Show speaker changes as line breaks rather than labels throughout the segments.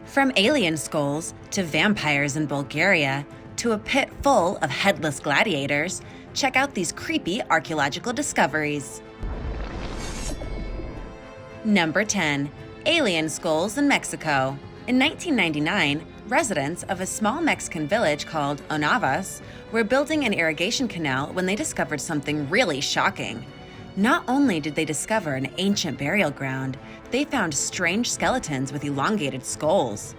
From alien skulls to vampires in Bulgaria to a pit full of headless gladiators, check out these creepy archaeological discoveries. Number 10. Alien skulls in Mexico. In 1999, residents of a small Mexican village called Onavas were building an irrigation canal when they discovered something really shocking. Not only did they discover an ancient burial ground, they found strange skeletons with elongated skulls.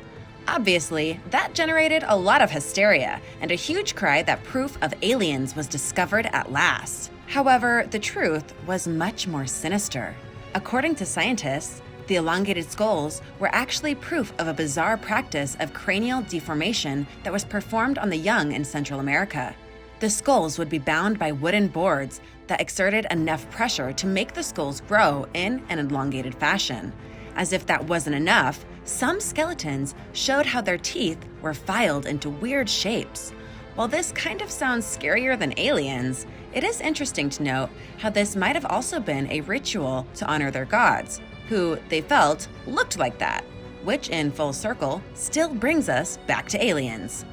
Obviously, that generated a lot of hysteria and a huge cry that proof of aliens was discovered at last. However, the truth was much more sinister. According to scientists, the elongated skulls were actually proof of a bizarre practice of cranial deformation that was performed on the young in Central America. The skulls would be bound by wooden boards that exerted enough pressure to make the skulls grow in an elongated fashion. As if that wasn't enough, some skeletons showed how their teeth were filed into weird shapes. While this kind of sounds scarier than aliens, it is interesting to note how this might have also been a ritual to honor their gods, who they felt looked like that, which in full circle still brings us back to aliens.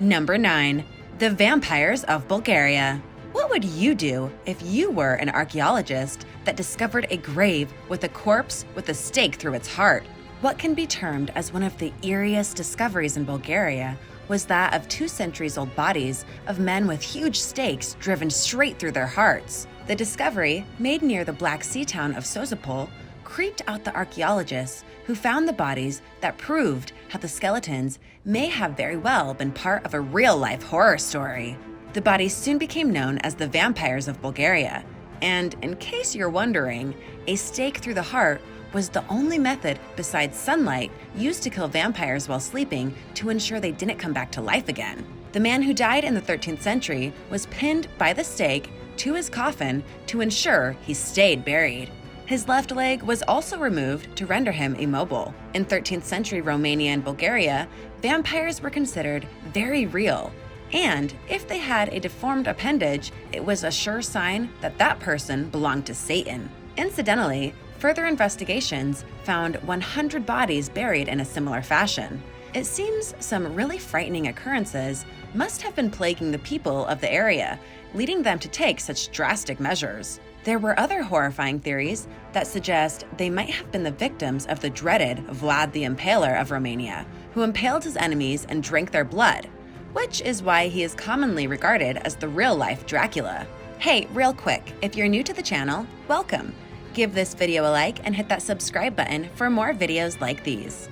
Number 9. The Vampires of Bulgaria. What would you do if you were an archaeologist that discovered a grave with a corpse with a stake through its heart? What can be termed as one of the eeriest discoveries in Bulgaria was that of 2 centuries-old bodies of men with huge stakes driven straight through their hearts. The discovery, made near the Black Sea town of Sozopol, creeped out the archaeologists who found the bodies that proved how the skeletons may have very well been part of a real-life horror story. The bodies soon became known as the Vampires of Bulgaria, and in case you're wondering, a stake through the heart was the only method besides sunlight used to kill vampires while sleeping to ensure they didn't come back to life again. The man who died in the 13th century was pinned by the stake to his coffin to ensure he stayed buried. His left leg was also removed to render him immobile. In 13th century Romania and Bulgaria, vampires were considered very real, and if they had a deformed appendage, it was a sure sign that that person belonged to Satan. Incidentally, further investigations found 100 bodies buried in a similar fashion. It seems some really frightening occurrences must have been plaguing the people of the area, leading them to take such drastic measures. There were other horrifying theories that suggest they might have been the victims of the dreaded Vlad the Impaler of Romania, who impaled his enemies and drank their blood, which is why he is commonly regarded as the real-life Dracula. Hey, real quick, if you're new to the channel, welcome. Give this video a like and hit that subscribe button for more videos like these.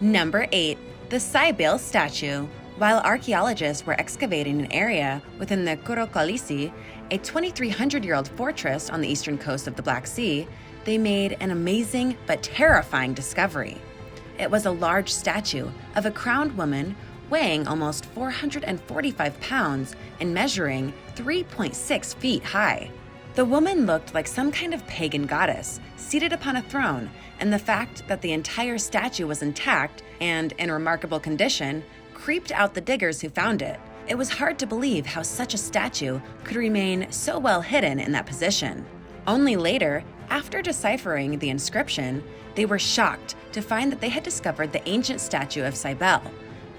Number 8. The Cybele Statue. While archaeologists were excavating an area within the Kurul Kalesi, a 2,300-year-old fortress on the eastern coast of the Black Sea, they made an amazing but terrifying discovery. It was a large statue of a crowned woman weighing almost 445 pounds and measuring 3.6 feet high. The woman looked like some kind of pagan goddess seated upon a throne, and the fact that the entire statue was intact and in remarkable condition creeped out the diggers who found it. It was hard to believe how such a statue could remain so well hidden in that position. Only later, after deciphering the inscription, they were shocked to find that they had discovered the ancient statue of Cybele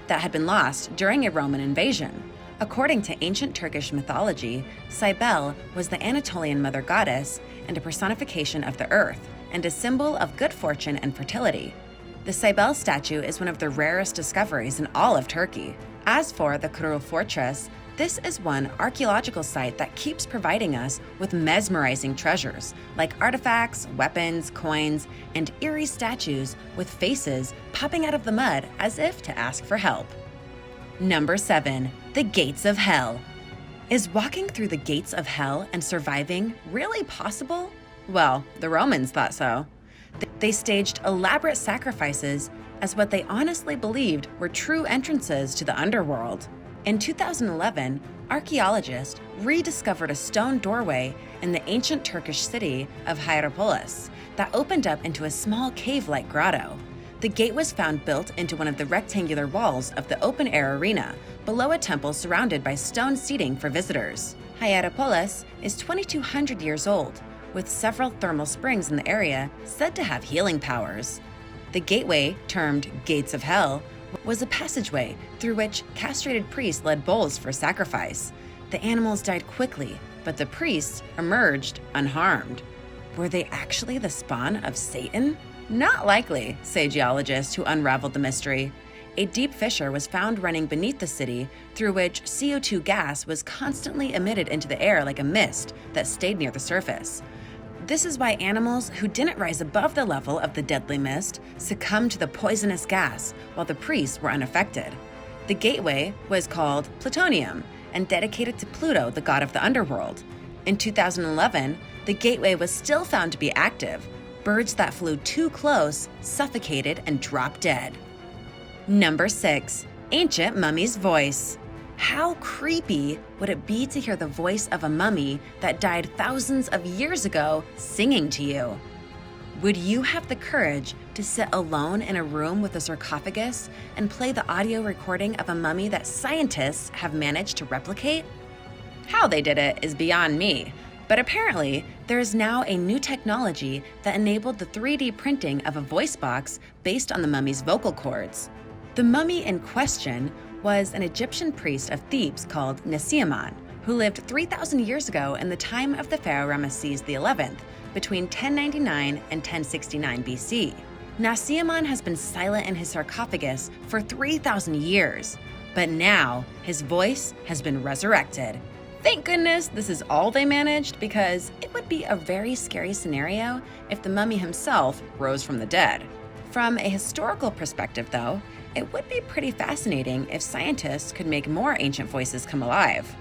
that had been lost during a Roman invasion. According to ancient Turkish mythology, Cybele was the Anatolian mother goddess and a personification of the earth, and a symbol of good fortune and fertility. The Cybele statue is one of the rarest discoveries in all of Turkey. As for the Kurul Fortress, this is one archaeological site that keeps providing us with mesmerizing treasures, like artifacts, weapons, coins, and eerie statues with faces popping out of the mud as if to ask for help. Number 7. The Gates of Hell. Is walking through the gates of hell and surviving really possible? Well, the Romans thought so. They staged elaborate sacrifices as what they honestly believed were true entrances to the underworld. In 2011, archaeologists rediscovered a stone doorway in the ancient Turkish city of Hierapolis that opened up into a small cave-like grotto. The gate was found built into one of the rectangular walls of the open-air arena, below a temple surrounded by stone seating for visitors. Hierapolis is 2,200 years old, with several thermal springs in the area said to have healing powers. The gateway, termed Gates of Hell, was a passageway through which castrated priests led bulls for sacrifice. The animals died quickly, but the priests emerged unharmed. Were they actually the spawn of Satan? Not likely, say geologists who unraveled the mystery. A deep fissure was found running beneath the city, through which CO2 gas was constantly emitted into the air like a mist that stayed near the surface. This is why animals who didn't rise above the level of the deadly mist succumbed to the poisonous gas, while the priests were unaffected. The gateway was called Plutonium and dedicated to Pluto, the god of the underworld. In 2011, the gateway was still found to be active. Birds that flew too close suffocated and dropped dead. Number 6. Ancient mummy's voice. How creepy would it be to hear the voice of a mummy that died thousands of years ago singing to you? Would you have the courage to sit alone in a room with a sarcophagus and play the audio recording of a mummy that scientists have managed to replicate? How they did it is beyond me, but apparently there is now a new technology that enabled the 3D printing of a voice box based on the mummy's vocal cords. The mummy in question was an Egyptian priest of Thebes called Nasiaman, who lived 3,000 years ago in the time of the pharaoh Ramesses XI, between 1099 and 1069 BC. Nasiaman has been silent in his sarcophagus for 3,000 years, but now his voice has been resurrected. Thank goodness this is all they managed, because it would be a very scary scenario if the mummy himself rose from the dead. From a historical perspective, though, it would be pretty fascinating if scientists could make more ancient voices come alive.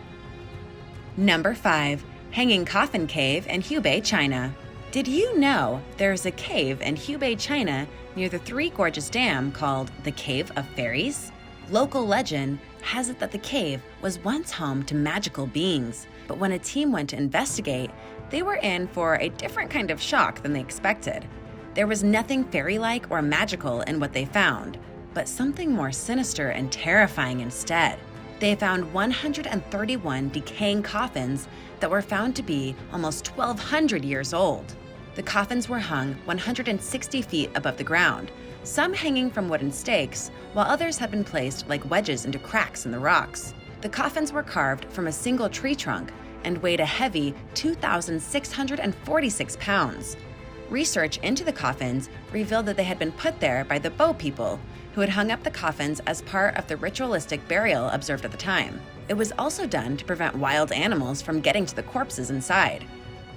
Number 5. Hanging Coffin Cave in Hubei, China. Did you know there's a cave in Hubei, China near the Three Gorges Dam called the Cave of Fairies? Local legend has it that the cave was once home to magical beings, but when a team went to investigate, they were in for a different kind of shock than they expected. There was nothing fairy-like or magical in what they found, but something more sinister and terrifying instead. They found 131 decaying coffins that were found to be almost 1,200 years old. The coffins were hung 160 feet above the ground, some hanging from wooden stakes, while others had been placed like wedges into cracks in the rocks. The coffins were carved from a single tree trunk and weighed a heavy 2,646 pounds. Research into the coffins revealed that they had been put there by the Bo people, who had hung up the coffins as part of the ritualistic burial observed at the time. It was also done to prevent wild animals from getting to the corpses inside.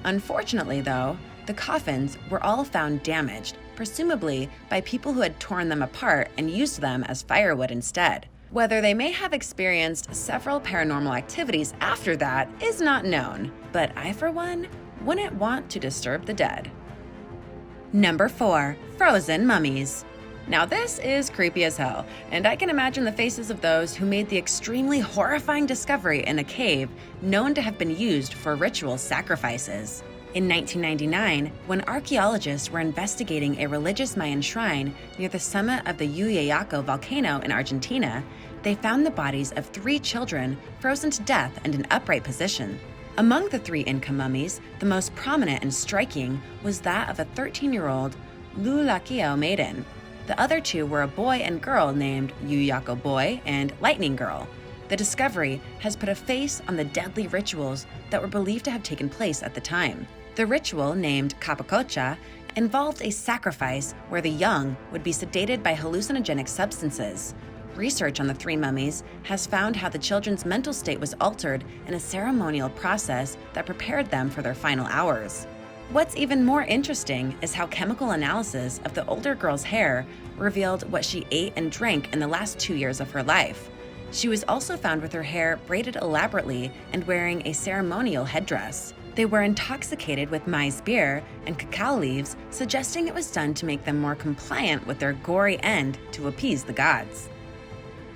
Unfortunately, though, the coffins were all found damaged, presumably by people who had torn them apart and used them as firewood instead. Whether they may have experienced several paranormal activities after that is not known, but I, for one, wouldn't want to disturb the dead. Number 4. Frozen mummies. Now this is creepy as hell, and I can imagine the faces of those who made the extremely horrifying discovery in a cave known to have been used for ritual sacrifices. In 1999, when archaeologists were investigating a religious Mayan shrine near the summit of the Yuyayaco volcano in Argentina, they found the bodies of 3 children frozen to death in an upright position. Among the 3 Inca mummies, the most prominent and striking was that of a 13-year-old Lulakio maiden. The other 2 were a boy and girl named Yuyaco Boy and Lightning Girl. The discovery has put a face on the deadly rituals that were believed to have taken place at the time. The ritual, named Capacocha, involved a sacrifice where the young would be sedated by hallucinogenic substances. Research on the 3 mummies has found how the children's mental state was altered in a ceremonial process that prepared them for their final hours. What's even more interesting is how chemical analysis of the older girl's hair revealed what she ate and drank in the last 2 years of her life. She was also found with her hair braided elaborately and wearing a ceremonial headdress. They were intoxicated with maize beer and cacao leaves, suggesting it was done to make them more compliant with their gory end to appease the gods.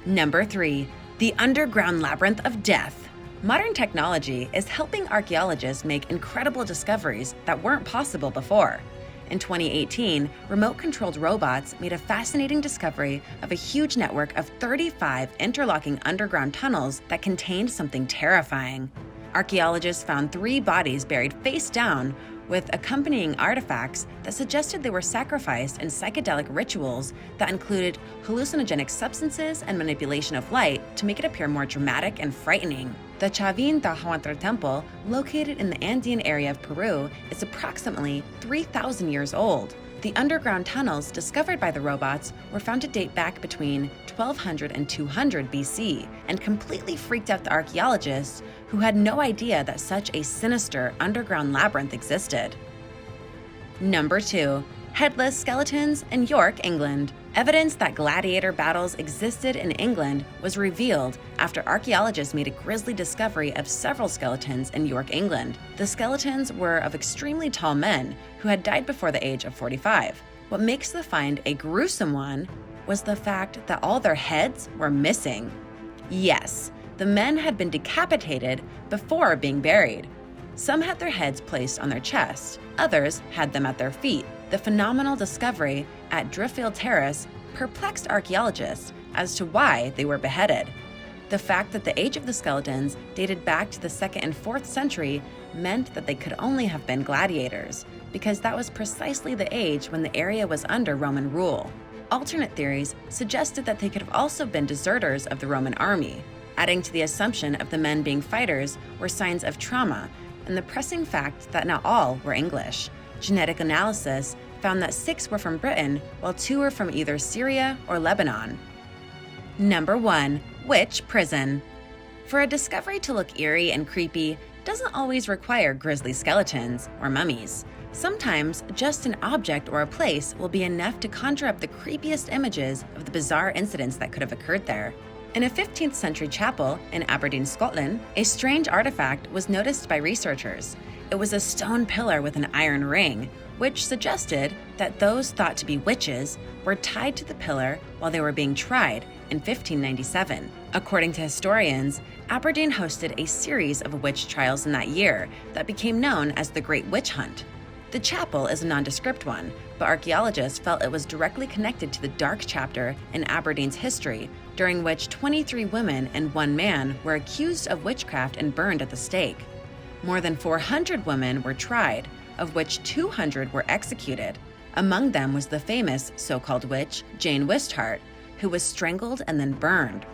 Number 3. The Underground Labyrinth of Death. Modern technology is helping archaeologists make incredible discoveries that weren't possible before. In 2018, remote-controlled robots made a fascinating discovery of a huge network of 35 interlocking underground tunnels that contained something terrifying. Archaeologists found 3 bodies buried face down, with accompanying artifacts that suggested they were sacrificed in psychedelic rituals that included hallucinogenic substances and manipulation of light to make it appear more dramatic and frightening. The Chavin Tahuantr Temple, located in the Andean area of Peru, is approximately 3,000 years old. The underground tunnels discovered by the robots were found to date back between 1200 and 200 BC and completely freaked out the archaeologists who had no idea that such a sinister underground labyrinth existed. Number 2. Headless Skeletons in York, England. Evidence that gladiator battles existed in England was revealed after archaeologists made a grisly discovery of several skeletons in York, England. The skeletons were of extremely tall men who had died before the age of 45. What makes the find a gruesome one was the fact that all their heads were missing. Yes, the men had been decapitated before being buried. Some had their heads placed on their chests, others had them at their feet. The phenomenal discovery at Driffield Terrace perplexed archaeologists as to why they were beheaded. The fact that the age of the skeletons dated back to the 2nd and 4th century meant that they could only have been gladiators, because that was precisely the age when the area was under Roman rule. Alternate theories suggested that they could have also been deserters of the Roman army. Adding to the assumption of the men being fighters were signs of trauma and the pressing fact that not all were English. Genetic analysis found that 6 were from Britain, while 2 were from either Syria or Lebanon. Number 1. Witch Prison. For a discovery to look eerie and creepy doesn't always require grisly skeletons or mummies. Sometimes just an object or a place will be enough to conjure up the creepiest images of the bizarre incidents that could have occurred there. In a 15th century chapel in Aberdeen, Scotland, a strange artifact was noticed by researchers. It was a stone pillar with an iron ring, which suggested that those thought to be witches were tied to the pillar while they were being tried in 1597. According to historians, Aberdeen hosted a series of witch trials in that year that became known as the Great Witch Hunt. The chapel is a nondescript one, but archaeologists felt it was directly connected to the dark chapter in Aberdeen's history, during which 23 women and 1 man were accused of witchcraft and burned at the stake. More than 400 women were tried, of which 200 were executed. Among them was the famous so-called witch Jane Wisthart, who was strangled and then burned.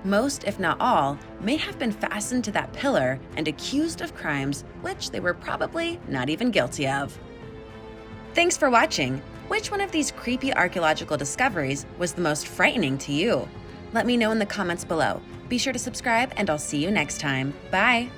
Most, if not all, may have been fastened to that pillar and accused of crimes which they were probably not even guilty of. Thanks for watching. Which one of these creepy archaeological discoveries was the most frightening to you? Let me know in the comments below. Be sure to subscribe, and I'll see you next time. Bye!